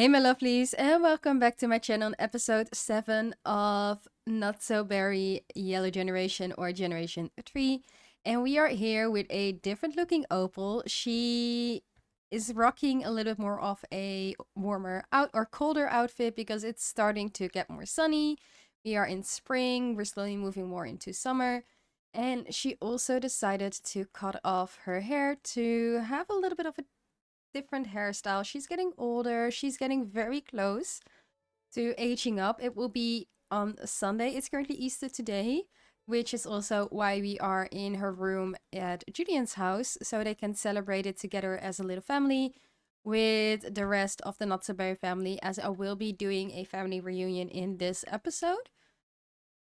Hey my lovelies, and welcome back to my channel on episode 7 of Not So Berry Yellow Generation or Generation 3. And we are here with a different looking Opal. She is rocking a little bit more of a warmer out or colder outfit because it's starting to get more sunny. We are in spring, we're slowly moving more into summer. And she also decided to cut off her hair to have a little bit of a different hairstyle. She's getting older. She's getting very close to aging up. It will be on Sunday. It's currently Easter today, which is also why we are in her room at Julian's house, so they can celebrate it together as a little family with the rest of the Not So Berry family, as I will be doing a family reunion in this episode.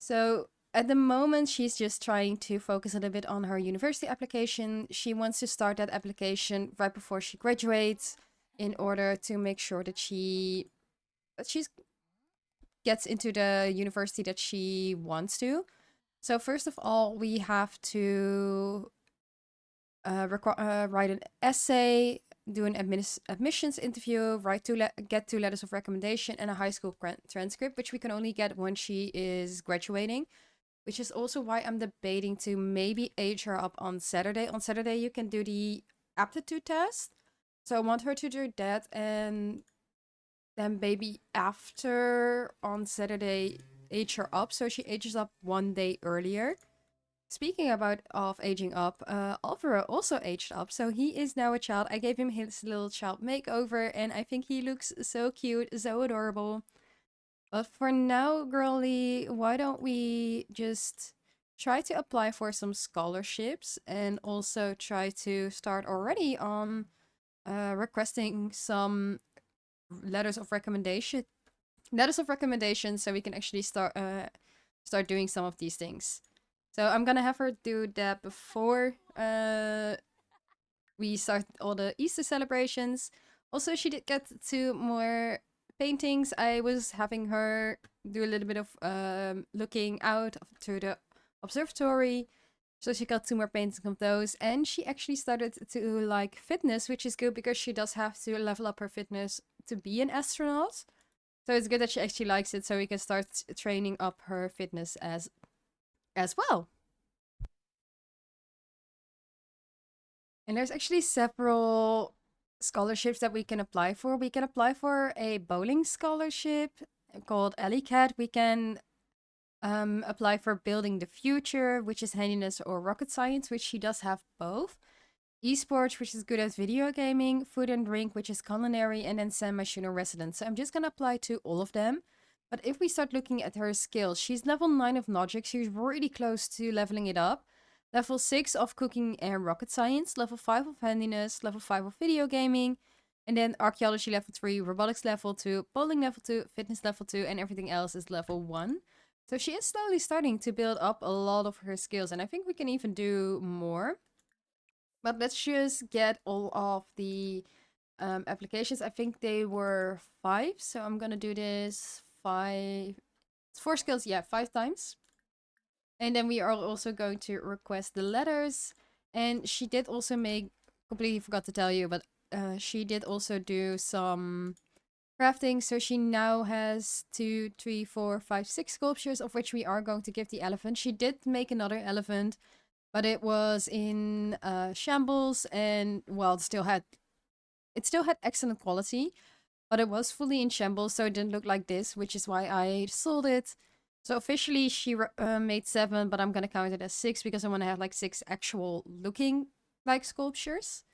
So at the moment, she's just trying to focus a little bit on her university application. She wants to start that application right before she graduates in order to make sure that she gets into the university that she wants to. So first of all, we have to write an essay, do an admissions interview, get 2 letters of recommendation, and a high school transcript, which we can only get when she is graduating. Which is also why I'm debating to maybe age her up on Saturday. On Saturday, you can do the aptitude test. So I want her to do that, and then maybe after on Saturday, age her up. So she ages up 1 day earlier. Speaking about of aging up, Alvaro also aged up. So he is now a child. I gave him his little child makeover, and I think he looks so cute, so adorable. But for now, girly, why don't we just try to apply for some scholarships and also try to start already on requesting some letters of recommendation, so we can actually start doing some of these things. So I'm gonna have her do that before we start all the Easter celebrations. Also, she did get 2 more paintings. I was having her do a little bit of looking out to the observatory. So she got 2 more paintings of those. And she actually started to like fitness, which is good because she does have to level up her fitness to be an astronaut. So it's good that she actually likes it, so we can start training up her fitness as well. And there's actually several scholarships that we can apply for. We can apply for a bowling scholarship called Cat. We can apply for Building the Future, which is handiness or rocket science, which she does have both. Esports, which is good at video gaming. Food and drink, which is culinary. And then San Myshuno residence. So I'm just going to apply to all of them. But if we start looking at her skills, she's level 9 of logic. She's really close to leveling it up. Level 6 of cooking and rocket science. Level 5 of handiness. Level 5 of video gaming. And then archaeology level 3, robotics level 2, bowling level 2, fitness level 2, and everything else is level 1. So she is slowly starting to build up a lot of her skills. And I think we can even do more. But let's just get all of the applications. I think they were 5. So I'm going to do this 5. It's 4 skills, yeah, 5 times. And then we are also going to request the letters. And she did also make, completely forgot to tell you, but she did also do some crafting. So she now has 2, 3, 4, 5, 6 sculptures, of which we are going to give the elephant. She did make another elephant, but it was in shambles, and well, it still had excellent quality, but it was fully in shambles, so it didn't look like this, which is why I sold it. So officially she made 7, but I'm gonna count it as 6 because I want to have like 6 actual looking like sculptures.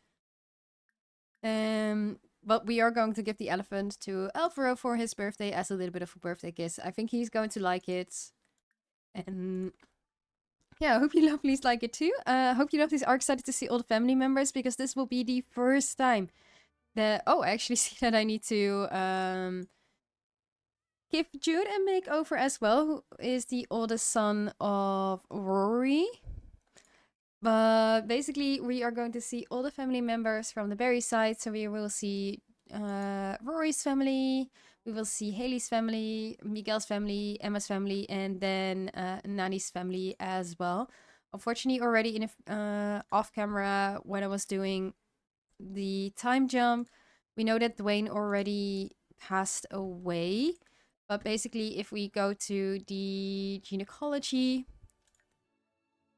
But we are going to give the elephant to Alvaro for his birthday as a little bit of a birthday gift. I think he's going to like it. And yeah, I hope you lovelies like it too. I hope you lovelies are excited to see all the family members because this will be the first time that... Oh, I actually see that I need to give Jude a makeover as well, who is the oldest son of Rory. But basically, we are going to see all the family members from the Berry side. So we will see Rory's family, we will see Haley's family, Miguel's family, Emma's family, and then Nani's family as well. Unfortunately, already in off camera when I was doing the time jump, we know that Dwayne already passed away. But basically, if we go to the gynecology,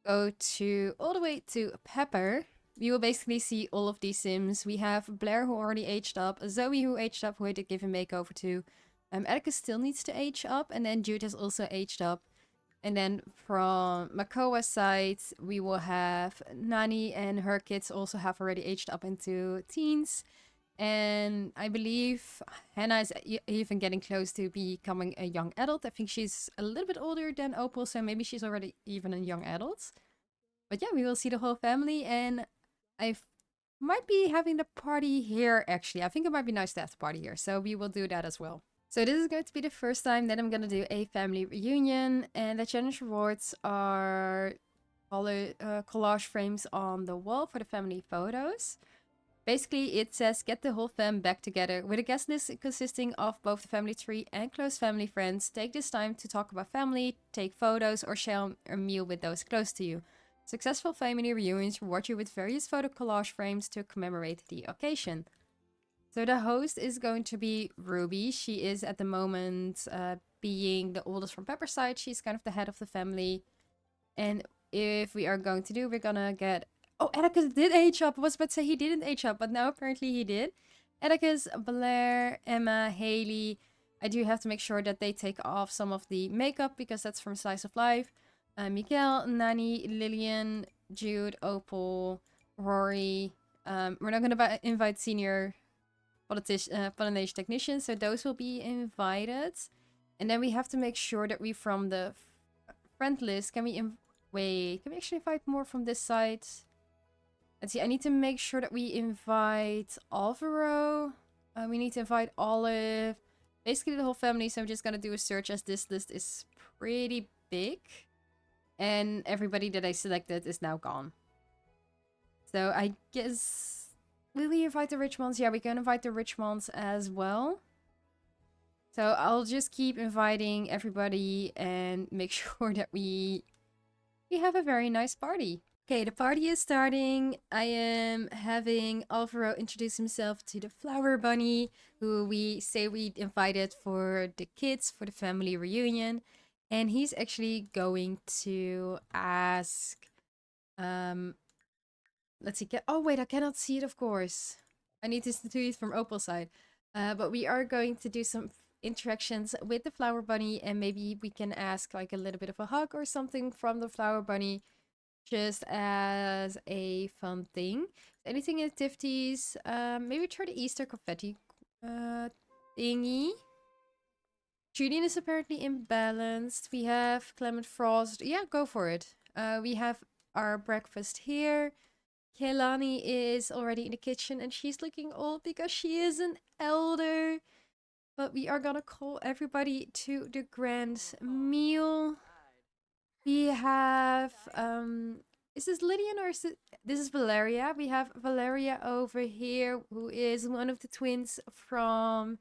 go to all the way to Pepper, we will basically see all of these Sims. We have Blair, who already aged up, Zoe, who aged up, who I did give a makeover to. Atticus still needs to age up, and then Jude has also aged up. And then from Makoa's side, we will have Nani, and her kids also have already aged up into teens. And I believe Hannah is even getting close to becoming a young adult. I think she's a little bit older than Opal, so maybe she's already even a young adult. But yeah, we will see the whole family, and I might be having the party here, actually. I think it might be nice to have the party here, so we will do that as well. So this is going to be the first time that I'm going to do a family reunion, and the challenge rewards are collage frames on the wall for the family photos. Basically, it says get the whole fam back together with a guest list consisting of both the family tree and close family friends. Take this time to talk about family, take photos, or share a meal with those close to you. Successful family reunions reward you with various photo collage frames to commemorate the occasion. So the host is going to be Ruby. She is at the moment being the oldest from Pepper's side. She's kind of the head of the family. And if we are going to do, we're gonna get... Oh, Atticus did age up. I was about to say he didn't age up, but now apparently he did. Atticus, Blair, Emma, Haley. I do have to make sure that they take off some of the makeup because that's from Slice of Life. Miguel, Nani, Lillian, Jude, Opal, Rory. We're not gonna invite senior pollination technicians, so those will be invited. And then we have to make sure that we, from the friend list, can we wait, can we actually invite more from this side? Let's see, I need to make sure that we invite Alvaro. We need to invite Olive. Basically the whole family, so I'm just gonna do a search as this list is pretty big. And everybody that I selected is now gone. So I guess... Will we invite the Richmonds? Yeah, we can invite the Richmonds as well. So I'll just keep inviting everybody and make sure that we have a very nice party. Okay, the party is starting. I am having Alvaro introduce himself to the Flower Bunny, who we say we invited for the kids for the family reunion. And he's actually going to ask... let's see. Oh, wait, I cannot see it, of course. I need to do it from Opal's side. But we are going to do some interactions with the Flower Bunny, and maybe we can ask like a little bit of a hug or something from the Flower Bunny, just as a fun thing. Anything activities? Maybe try the Easter confetti thingy. Julian is apparently imbalanced. We have Clement Frost. Yeah, go for it. We have our breakfast here. Kehlani is already in the kitchen and she's looking old because she is an elder. But we are gonna call everybody to the grand meal. We have, is this Lydian or is this is Valeria? We have Valeria over here, who is one of the twins from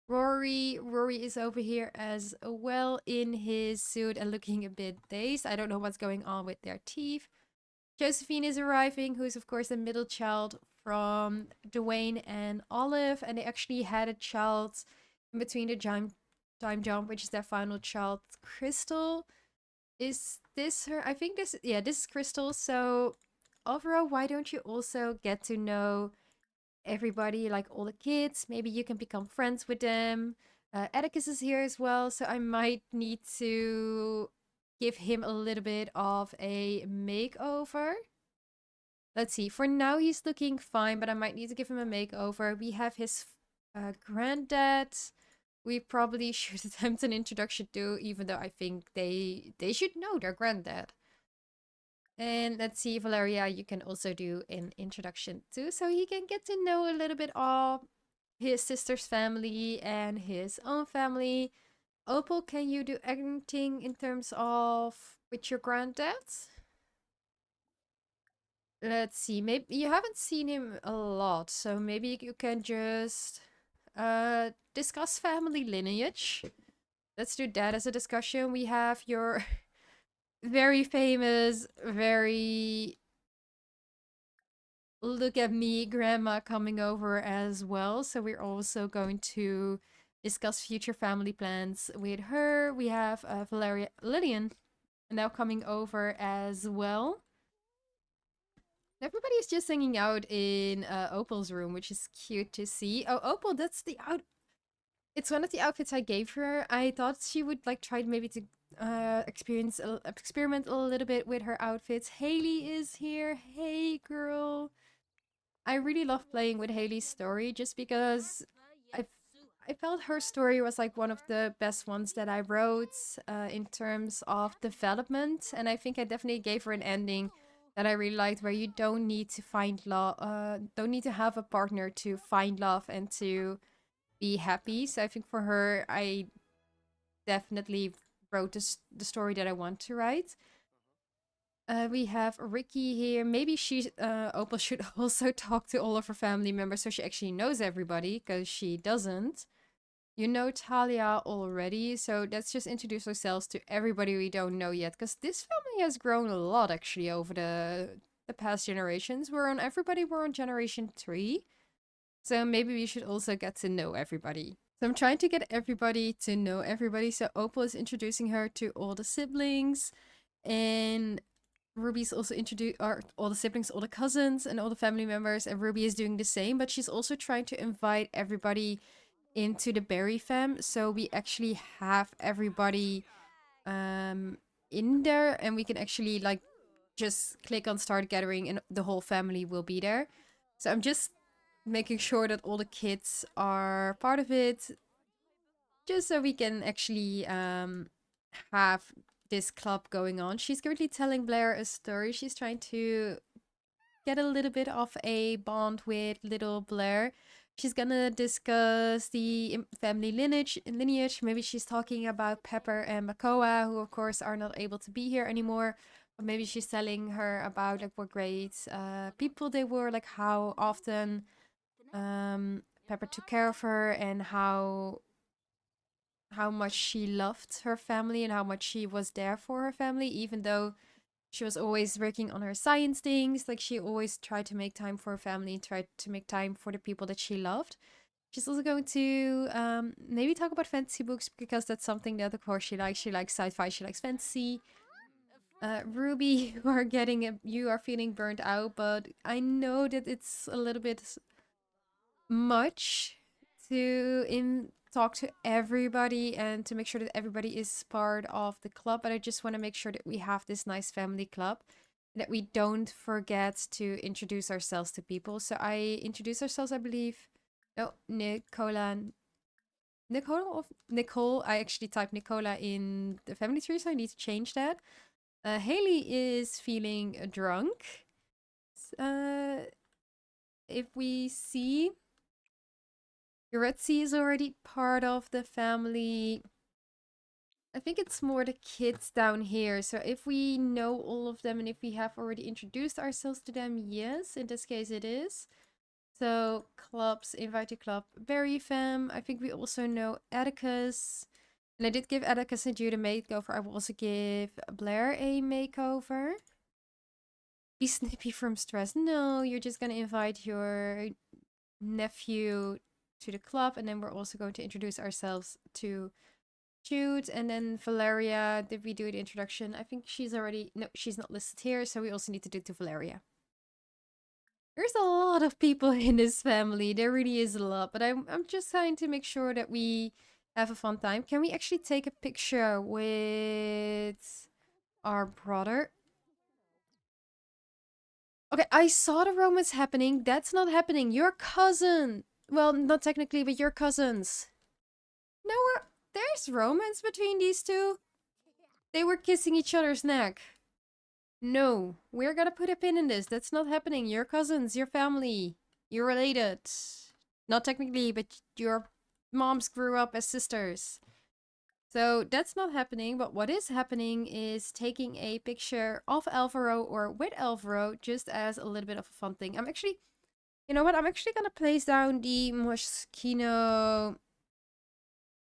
Rory. Rory is over here as well in his suit and looking a bit dazed. I don't know what's going on with their teeth. Josephine is arriving, who is of course the middle child from Dwayne and Olive, and they actually had a child in between the time jump, which is their final child, Crystal. Is this her? I think this, yeah, this is Crystal. So, Alvaro, why don't you also get to know everybody, like all the kids? Maybe you can become friends with them. Atticus is here as well, so I might need to give him a little bit of a makeover. Let's see. For now, he's looking fine, but I might need to give him a makeover. We have his granddad. We probably should attempt an introduction too, even though I think they should know their granddad. And let's see, Valeria, you can also do an introduction too, so he can get to know a little bit of his sister's family and his own family. Opal, can you do anything in terms of with your granddad? Let's see, maybe you haven't seen him a lot, so maybe you can just discuss family lineage. Let's do that as a discussion. We have your very famous, very look at me grandma coming over as well. So we're also going to discuss future family plans with her. We have Valeria Lillian now coming over as well. Everybody's just hanging out in Opal's room, which is cute to see. Oh, Opal, that's the out. It's one of the outfits I gave her. I thought she would like try maybe to experiment a little bit with her outfits. Haley is here. Hey, girl. I really love playing with Haley's story just because I I felt her story was like one of the best ones that I wrote in terms of development, and I think I definitely gave her an ending that I really liked, where you don't need to find love, don't need to have a partner to find love and to be happy. So I think for her, I definitely wrote the story that I want to write. We have Ricky here. Maybe Opal should also talk to all of her family members so she actually knows everybody, because she doesn't. You know Talia already, so let's just introduce ourselves to everybody we don't know yet, because this family has grown a lot actually over the past generations. We're on generation 3, so maybe we should also get to know everybody. So I'm trying to get everybody to know everybody. So Opal is introducing her to all the siblings, and Ruby's also introduced all the siblings, all the cousins, and all the family members, and Ruby is doing the same, but she's also trying to invite everybody into the Berry fam. So we actually have everybody in there, and we can actually like just click on start gathering and the whole family will be there. So I'm just making sure that all the kids are part of it, just so we can actually have this club going on. She's currently telling Blair a story. She's trying to get a little bit of a bond with little Blair. She's gonna discuss the family lineage. Maybe she's talking about Pepper and Makoa, who of course are not able to be here anymore. Or maybe she's telling her about like what great people they were, like how often Pepper took care of her, and how much she loved her family and how much she was there for her family, even though she was always working on her science things. Like she always tried to make time for her family, tried to make time for the people that she loved. She's also going to maybe talk about fantasy books, because that's something that of course she likes. She likes sci-fi, she likes fantasy. Ruby, you are feeling burnt out, but I know that it's a little bit much to talk to everybody and to make sure that everybody is part of the club. But I just want to make sure that we have this nice family club, that we don't forget to introduce ourselves to people. So I introduce ourselves, I believe. No, Nicole. I actually typed Nicola in the family tree, so I need to change that. Haley is feeling drunk. Uh, if we see, Yuretsi is already part of the family. I think it's more the kids down here. So if we know all of them and if we have already introduced ourselves to them, yes, in this case it is. So clubs, invite a club, Berry Fam. I think we also know Atticus. And I did give Atticus and Jude a makeover. I will also give Blair a makeover. Be snippy from stress. No, you're just gonna invite your nephew to the club, and then we're also going to introduce ourselves to Jude, and then Valeria. Did we do the introduction? I think she's already... No, she's not listed here, so we also need to do it to Valeria. There's a lot of people in this family. There really is a lot, but I'm just trying to make sure that we have a fun time. Can we actually take a picture with our brother? Okay, I saw the romance happening. That's not happening. Your cousin. Well, not technically, but your cousins. No, there's romance between these two. They were kissing each other's neck. No, we're gonna put a pin in this. That's not happening. Your cousins, your family, you're related. Not technically, but your moms grew up as sisters. So that's not happening, but what is happening is taking a picture of Alvaro or with Alvaro just as a little bit of a fun thing. You know what? I'm actually gonna place down the Moschino,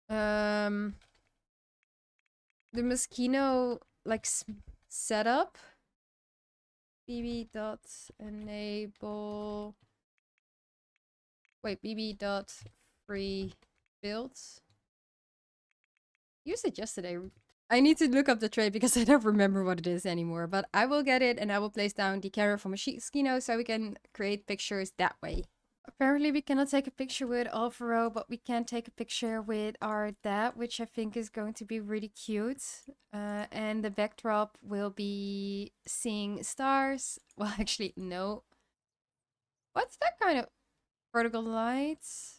the Moschino, like, setup. bb.enable, wait, bb.free Built. Used it yesterday. I need to look up the trait because I don't remember what it is anymore. But I will get it and I will place down the camera from a Moschino so we can create pictures that way. Apparently we cannot take a picture with Alvaro, but we can take a picture with our dad, which I think is going to be really cute. And the backdrop will be seeing stars. Well, actually, no. What's that kind of vertical lights?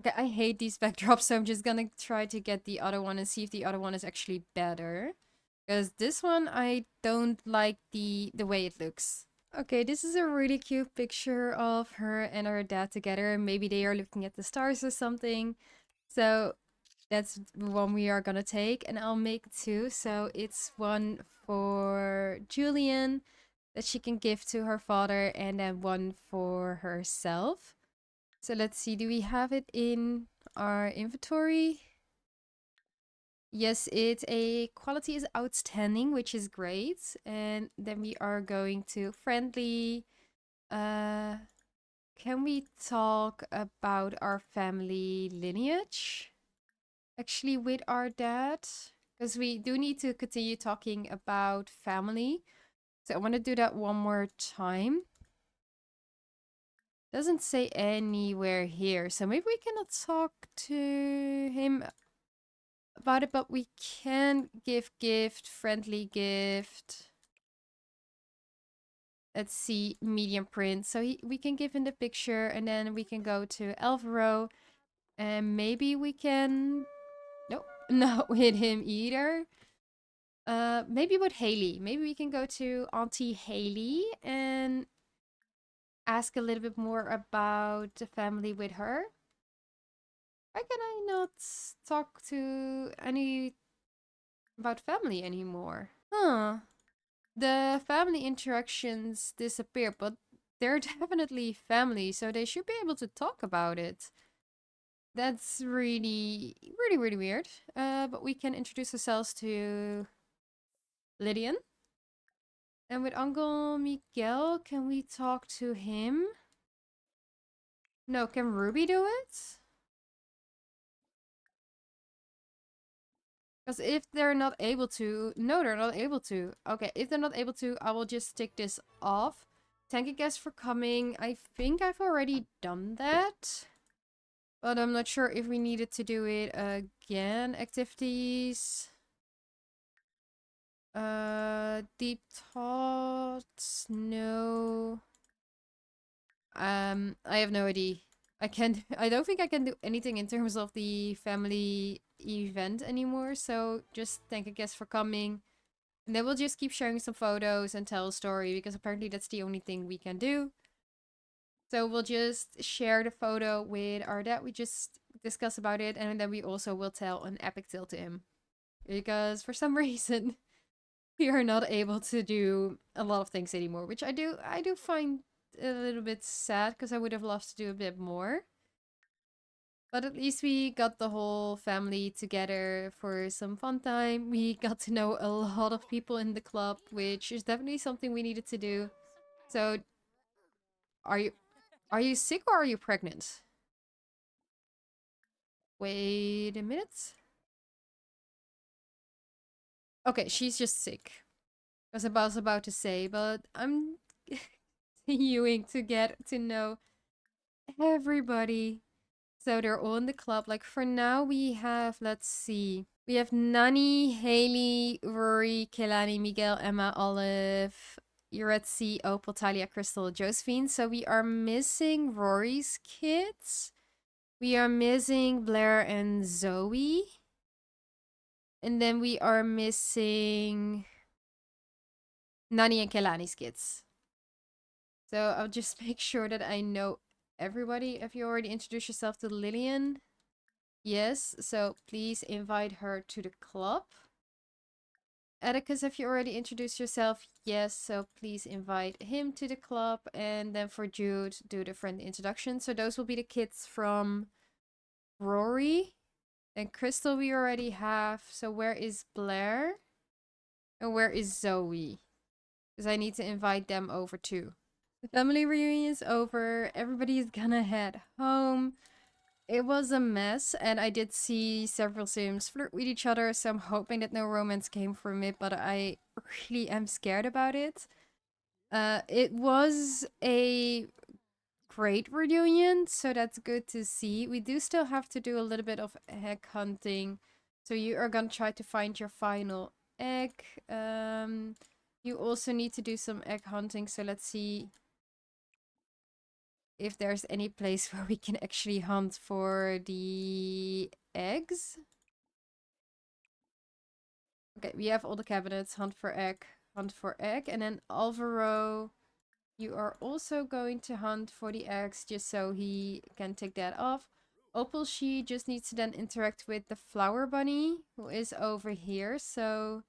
Okay, I hate these backdrops, so I'm just gonna try to get the other one and see if the other one is actually better. Because this one, I don't like the way it looks. Okay, this is a really cute picture of her and her dad together. Maybe they are looking at the stars or something. So that's the one we are gonna take, and I'll make two. So it's one for Julian that she can give to her father, and then one for herself. So let's see, do we have it in our inventory? Yes, it's a quality is outstanding, which is great. And then we are going to friendly. Uh, can we talk about our family lineage? Actually, with our dad? Because we do need to continue talking about family. So I want to do that one more time. Doesn't say anywhere here. So maybe we cannot talk to him about it, but we can give gift, friendly gift. Let's see, medium print. So we can give him the picture and then we can go to Alvaro and maybe we can, nope, not with him either. Maybe with Haley. Maybe we can go to Auntie Haley and ask a little bit more about the family with her. Why can I not talk to any about family anymore? Huh. The family interactions disappear, but they're definitely family, so they should be able to talk about it. That's really, really, really weird. But we can introduce ourselves to Lydian. And with Uncle Miguel, can we talk to him? No, can Ruby do it? Because if they're not able to... No, they're not able to. Okay, if they're not able to, I will just take this off. Thank you guys for coming. I think I've already done that. But I'm not sure if we needed to do it again. Activities. Deep thoughts. No. I have no idea. I don't think I can do anything in terms of the family event anymore. So just thank you guys for coming. And then we'll just keep sharing some photos and tell a story because apparently that's the only thing we can do. So we'll just share the photo with our dad. We just discuss about it, and then we also will tell an epic tale to him. Because for some reason, we are not able to do a lot of things anymore, which I do find a little bit sad because I would have loved to do a bit more. But at least we got the whole family together for some fun time. We got to know a lot of people in the club, which is definitely something we needed to do. So, are you are you sick or are you pregnant? Wait a minute. Okay, she's just sick. As I was about to say, but I'm continuing to get to know everybody. So they're all in the club. Like for now, we have, let's see. We have Nani, Haley, Rory, Kelani, Miguel, Emma, Olive, Yuretsi, Opal, Talia, Crystal, Josephine. So we are missing Rory's kids. We are missing Blair and Zoe. And then we are missing Nani and Kelani's kids. So I'll just make sure that I know everybody. Have you already introduced yourself to Lillian? Yes, so please invite her to the club. Atticus, have you already introduced yourself? Yes, so please invite him to the club. And then for Jude, do the friend introduction. So those will be the kids from Rory. And Crystal we already have. So where is Blair? And where is Zoe? Because I need to invite them over too. The family reunion's over. Everybody's gonna head home. It was a mess, and I did see several Sims flirt with each other, so I'm hoping that no romance came from it, but I really am scared about it. It was a great reunion, so that's good to see. We do still have to do a little bit of egg hunting. So you are gonna try to find your final egg. You also need to do some egg hunting, so let's see if there's any place where we can actually hunt for the eggs. Okay, we have all the cabinets. Hunt for egg. And then Alvaro, you are also going to hunt for the eggs just so he can take that off. Opal, she just needs to then interact with the flower bunny who is over here. So,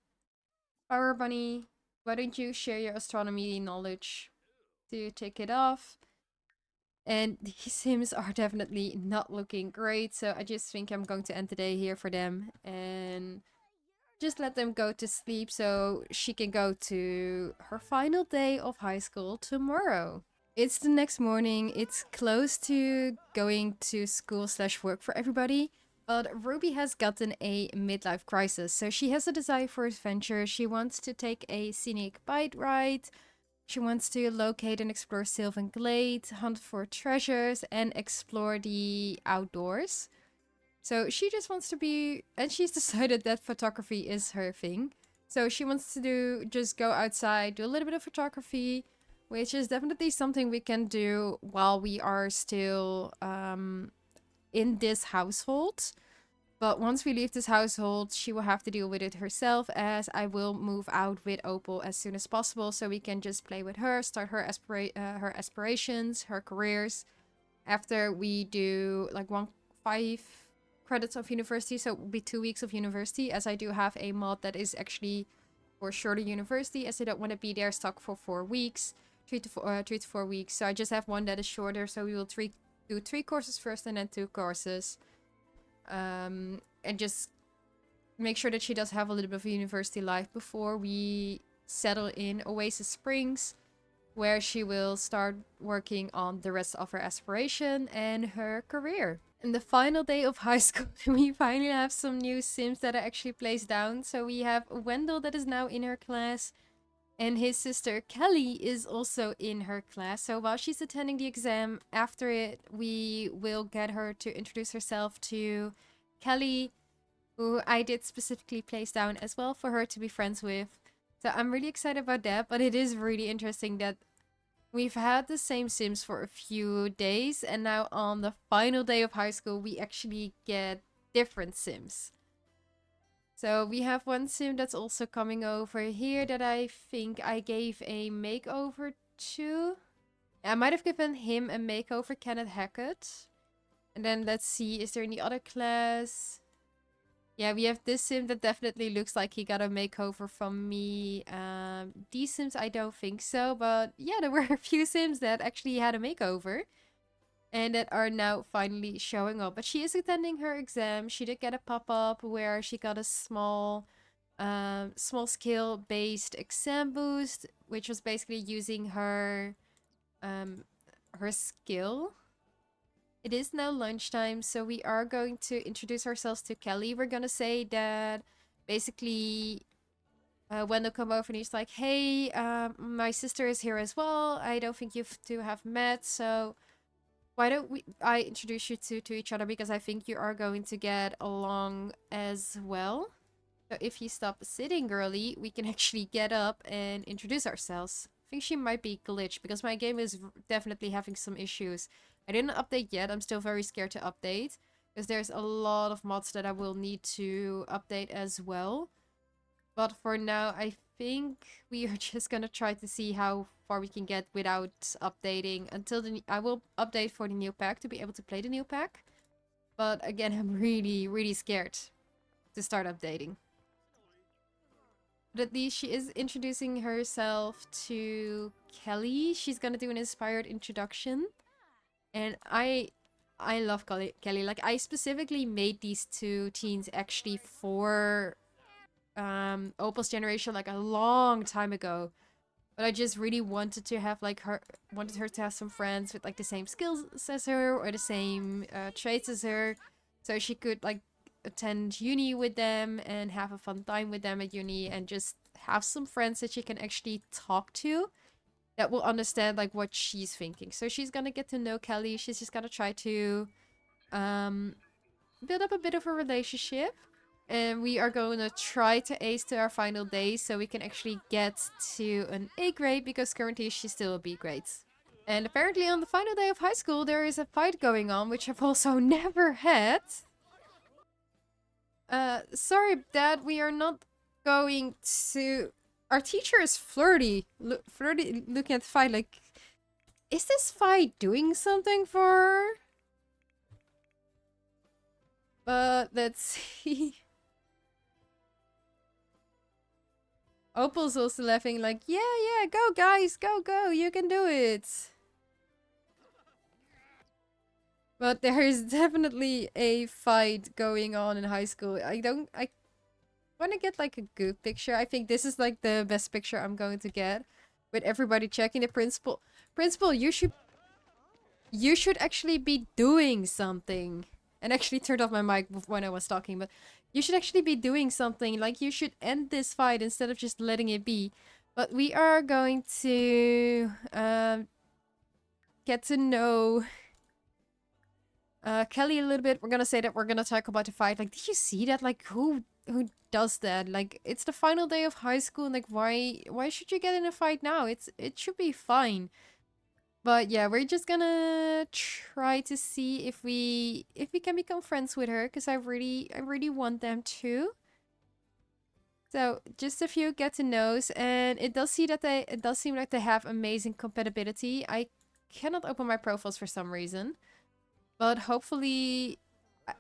flower bunny, why don't you share your astronomy knowledge to take it off? And these sims are definitely not looking great, so I just think I'm going to end the day here for them and just let them go to sleep so she can go to her final day of high school tomorrow. It's the next morning. It's close to going to school slash work for everybody. But Ruby has gotten a midlife crisis, so she has a desire for adventure. She wants to take a scenic bike ride. She wants to locate and explore Sylvan Glade, hunt for treasures, and explore the outdoors. So she just wants to be, and she's decided that photography is her thing. So she wants to just go outside, do a little bit of photography, which is definitely something we can do while we are still in this household. But once we leave this household, she will have to deal with it herself, as I will move out with Opal as soon as possible, so we can just play with her, start her her aspirations, her careers. After we do like 5 credits of university, so it will be 2 weeks of university, as I do have a mod that is actually for shorter university, as I don't want to be there stuck for 4 weeks, 3 to 4 weeks. So I just have one that is shorter. So we will do 3 courses first and then 2 courses. And just make sure that she does have a little bit of a university life before we settle in Oasis Springs, where she will start working on the rest of her aspiration and her career. And the final day of high school, we finally have some new Sims that are actually placed down. So we have Wendell that is now in her class, and his sister Kelly is also in her class. So while she's attending the exam, after it, we will get her to introduce herself to Kelly, who I did specifically place down as well for her to be friends with. So I'm really excited about that, but it is really interesting that we've had the same Sims for a few days, and now on the final day of high school, we actually get different Sims. So we have one Sim that's also coming over here that I think I gave a makeover to. I might have given him a makeover, Kenneth Hackett. And then let's see, is there any other class? Yeah, we have this Sim that definitely looks like he got a makeover from me. These Sims, I don't think so. But yeah, there were a few Sims that actually had a makeover and that are now finally showing up. But she is attending her exam. She did get a pop-up where she got a small skill-based exam boost, which was basically using her skill. It is now lunchtime, so we are going to introduce ourselves to Kelly. We're gonna say that basically Wendell come over and he's like, hey, my sister is here as well. I don't think you two have met, so why don't I introduce you to each other, because I think you are going to get along as well. So if you stop sitting, girly, we can actually get up and introduce ourselves. I think she might be glitched because my game is definitely having some issues. I didn't update yet. I'm still very scared to update because there's a lot of mods that I will need to update as well. But for now, I think we are just gonna try to see how far we can get without updating until I will update for the new pack to be able to play the new pack. But again, I'm really, really scared to start updating. But at least she is introducing herself to Kelly. She's gonna do an inspired introduction. And I love Kelly. Like, I specifically made these two teens actually for Opal's generation like a long time ago. But I just really wanted to have like wanted her to have some friends with like the same skills as her or the same traits as her, so she could like attend uni with them and have a fun time with them at uni and just have some friends that she can actually talk to that will understand like what she's thinking. So she's gonna get to know Kelly. She's just gonna try to um build up a bit of a relationship. And we are going to try to ace to our final day so we can actually get to an A grade because currently she's still a B grade. And apparently on the final day of high school there is a fight going on, which I've also never had. Sorry, Dad, we are not going to... Our teacher is flirty. Flirty looking at the fight like... Is this fight doing something for her? But let's see. Opal's also laughing like, yeah, go guys, go, you can do it. But there is definitely a fight going on in high school. I want to get like a good picture. I think this is like the best picture I'm going to get. With everybody checking the principal. Principal, you should actually be doing something. And actually turned off my mic when I was talking, but you should actually be doing something. Like, you should end this fight instead of just letting it be. But we are going to get to know Kelly a little bit. We're gonna say that we're gonna talk about the fight. Like, did you see that? Like, who does that? Like, it's the final day of high school. And, like, why should you get in a fight now? It should be fine. But yeah, we're just gonna try to see if we can become friends with her, because I really want them to. So just a few get to knows, and it does seem like they have amazing compatibility. I cannot open my profiles for some reason, but hopefully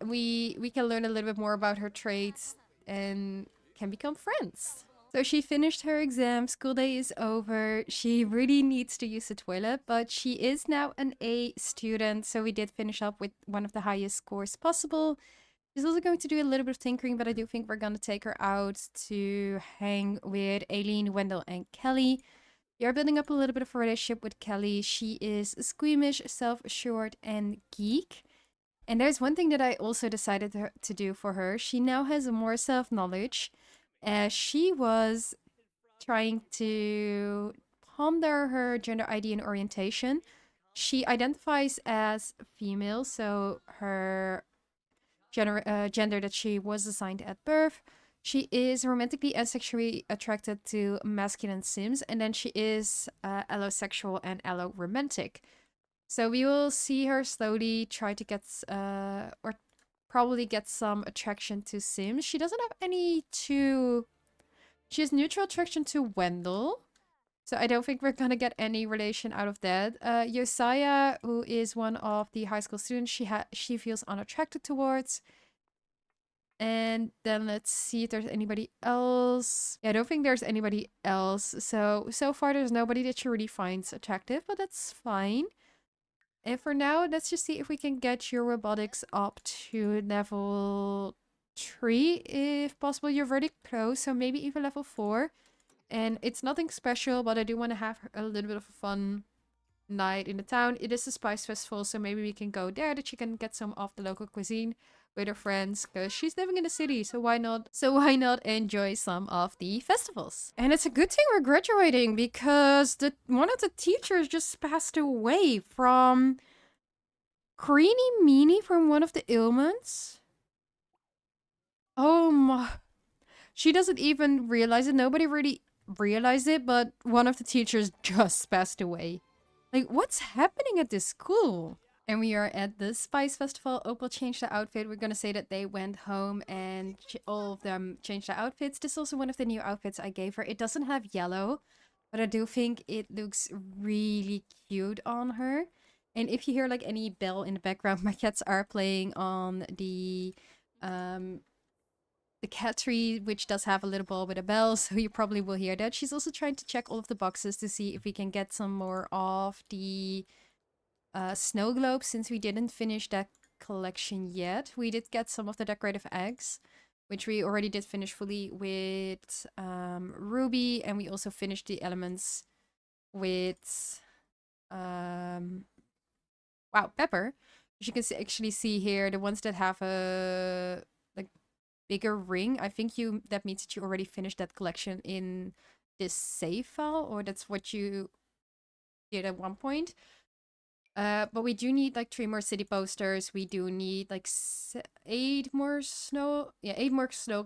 we can learn a little bit more about her traits and can become friends. So she finished her exam, school day is over. She really needs to use the toilet, but she is now an A student, so we did finish up with one of the highest scores possible. She's also going to do a little bit of tinkering, but I do think we're going to take her out to hang with Aileen, Wendell, and Kelly. We are building up a little bit of a relationship with Kelly. She is squeamish, self-assured, and geek. And there's one thing that I also decided to do for her. She now has more self-knowledge. As she was trying to ponder her gender ID and orientation, she identifies as female, so her gender that she was assigned at birth. She is romantically and sexually attracted to masculine sims, and then she is allosexual and allo-romantic. So we will see her slowly try to get, or probably get some attraction to sims. She doesn't have any to... She has neutral attraction to Wendell. So I don't think we're gonna get any relation out of that. Josiah, who is one of the high school students, she feels unattracted towards. And then let's see if there's anybody else. Yeah, I don't think there's anybody else. So far there's nobody that she really finds attractive, but that's fine. And for now, let's just see if we can get your robotics up to level 3, if possible. You're very close, so maybe even level 4. And it's nothing special, but I do want to have a little bit of a fun night in the town. It is a spice festival, so maybe we can go there, that she can get some of the local cuisine with her friends, because she's living in the city, so why not enjoy some of the festivals? And it's a good thing we're graduating, because one of the teachers just passed away from Creamy Meanie, from one of the ailments. Oh my... She doesn't even realize it. Nobody really realized it, but one of the teachers just passed away. Like, what's happening at this school? And we are at the Spice Festival. Opal changed the outfit. We're gonna say that they went home and all of them changed their outfits. This is also one of the new outfits I gave her. It doesn't have yellow, but I do think it looks really cute on her. And if you hear like any bell in the background, my cats are playing on the cat tree, which does have a little ball with a bell, so you probably will hear that. She's also trying to check all of the boxes to see if we can get some more of the snow globes, since we didn't finish that collection yet. We did get some of the decorative eggs, which we already did finish fully with Ruby, and we also finished the elements with wow, pepper. As you can actually see here, the ones that have a like bigger ring. I think that means that you already finished that collection in this save file, or that's what you did at one point. But we do need like 3 more city posters. We do need like 8 more snow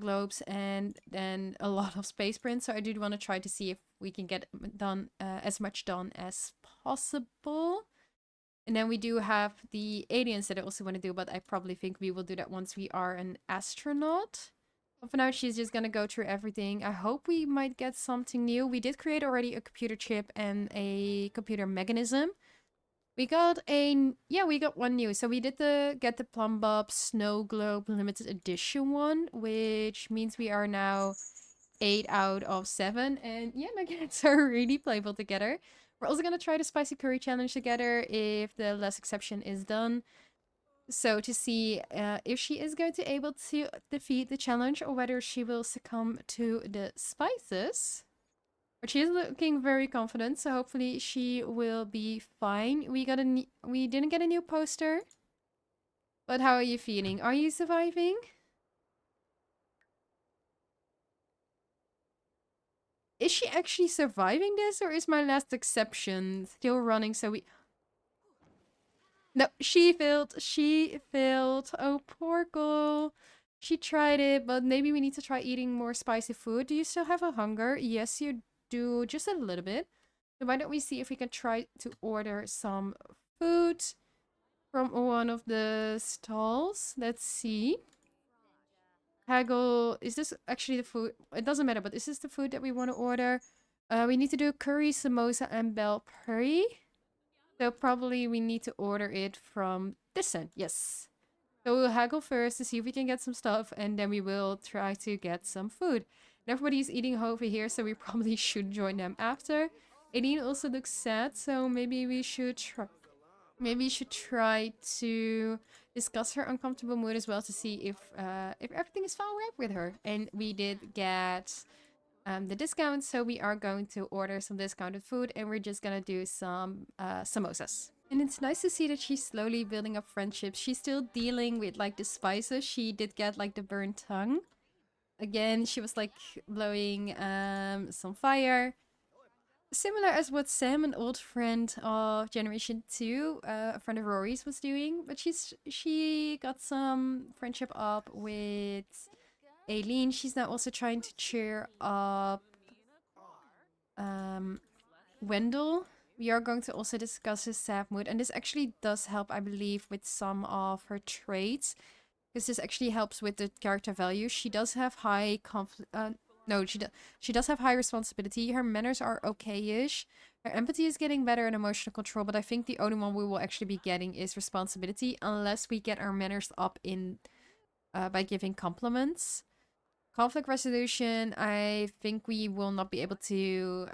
globes, and then a lot of space prints. So I do want to try to see if we can get done as much done as possible. And then we do have the aliens that I also want to do, but I probably think we will do that once we are an astronaut. But for now, she's just gonna go through everything. I hope we might get something new. We did create already a computer chip and a computer mechanism. We got we got one new. So we did get the Plum Bob Snow Globe limited edition one, which means we are now 8 out of 7. And yeah, my cats are really playful together. We're also gonna try the spicy curry challenge together if the last exception is done. So to see if she is going to able to defeat the challenge or whether she will succumb to the spices. But she is looking very confident, so hopefully she will be fine. We didn't get a new poster. But how are you feeling? Are you surviving? Is she actually surviving this, or is my last exception still running? So we. No, she failed. She failed. Oh, poor girl. She tried it, but maybe we need to try eating more spicy food. Do you still have a hunger? Yes, you do. Just a little bit. So why don't we see if we can try to order some food from one of the stalls? Let's see. Haggle, is this actually the food? It doesn't matter, but is this the food that we want to order? We need to do curry, samosa, and bell puri. So probably we need to order it from this end. Yes. So we'll haggle first to see if we can get some stuff, and then we will try to get some food. And everybody's eating over here, so we probably should join them after. Aileen also looks sad, so maybe we should try. Maybe we should try to discuss her uncomfortable mood as well to see if everything is fine with her. And we did get the discount, so we are going to order some discounted food, and we're just gonna do some samosas. And it's nice to see that she's slowly building up friendships. She's still dealing with like the spices. She did get like the burnt tongue. Again, she was like blowing some fire. Similar as what Sam, an old friend of Generation 2, a friend of Rory's, was doing. But she got some friendship up with Aileen. She's now also trying to cheer up um, Wendell. We are going to also discuss his sad mood, and this actually does help, I believe, with some of her traits, because this actually helps with the character value. She does have high conflict. No, she does have high responsibility. Her manners are okay-ish. Her empathy is getting better and emotional control, but I think the only one we will actually be getting is responsibility, unless we get our manners up in by giving compliments. Conflict resolution, I think we will not be able to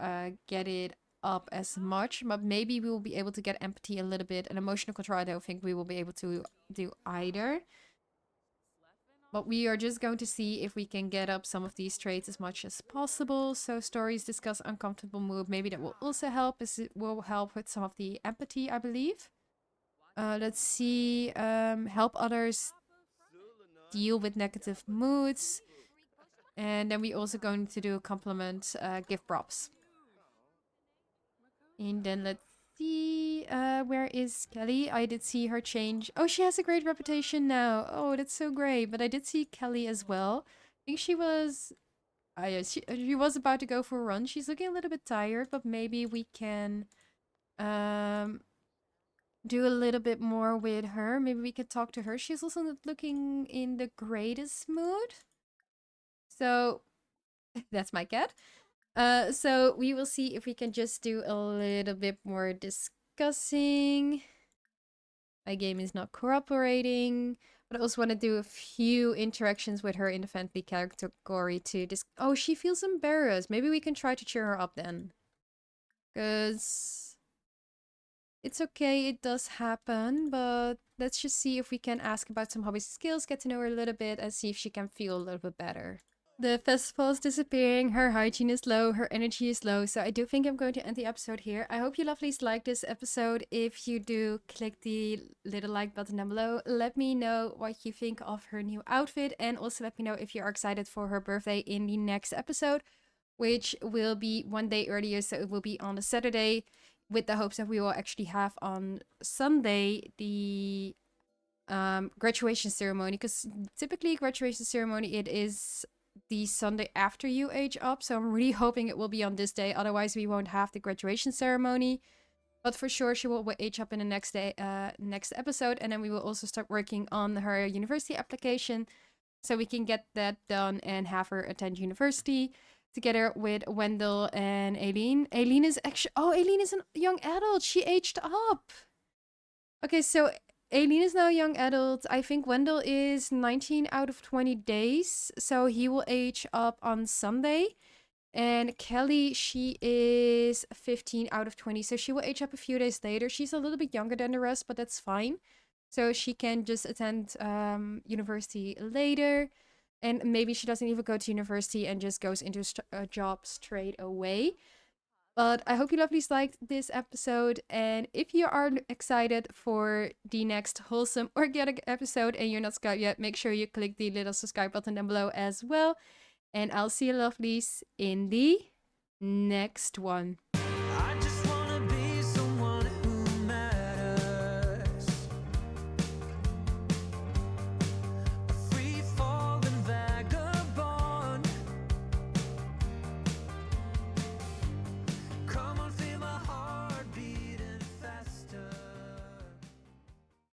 get it up as much, but maybe we will be able to get empathy a little bit. And emotional control, I don't think we will be able to do either. But we are just going to see if we can get up some of these traits as much as possible. So stories discuss uncomfortable mood. Maybe that will also help, as it will help with some of the empathy, I believe. Let's see. Help others deal with negative moods. And then we also going to do compliment gift props. And then let's see, where is Kelly? I did see her change. Oh, she has a great reputation now. Oh, that's so great. But I did see Kelly as well. I think she was, she was about to go for a run. She's looking a little bit tired, but maybe we can um do a little bit more with her. Maybe we could talk to her. She's also not looking in the greatest mood. So that's my cat. So we will see if we can just do a little bit more discussing. My game is not cooperating, but I also want to do a few interactions with her in the friendly category to oh, she feels embarrassed. Maybe we can try to cheer her up then. Because it's okay, it does happen, but let's just see if we can ask about some hobbies and skills, get to know her a little bit, and see if she can feel a little bit better. The festival is disappearing, her hygiene is low, her energy is low, so I do think I'm going to end the episode here. I hope you lovelies like this episode. If you do, click the little like button down below. Let me know what you think of her new outfit, and also let me know if you are excited for her birthday in the next episode, which will be one day earlier, so it will be on a Saturday, with the hopes that we will actually have on Sunday the graduation ceremony, because typically graduation ceremony, it is the Sunday after you age up, so I'm really hoping it will be on this day, otherwise we won't have the graduation ceremony. But for sure she will age up in the next day, next episode, and then we will also start working on her university application, so we can get that done and have her attend university together with Wendell and Aileen. Aileen is actually, oh, Aileen is a young adult, she aged up. Okay, so Aileen is now a young adult. I think Wendell is 19 out of 20 days, so he will age up on Sunday. And Kelly, she is 15 out of 20, so she will age up a few days later. She's a little bit younger than the rest, but that's fine. So she can just attend university later. And maybe she doesn't even go to university and just goes into a job straight away. But I hope you lovelies liked this episode. And if you are excited for the next wholesome organic episode and you're not subscribed yet, make sure you click the little subscribe button down below as well. And I'll see you lovelies in the next one.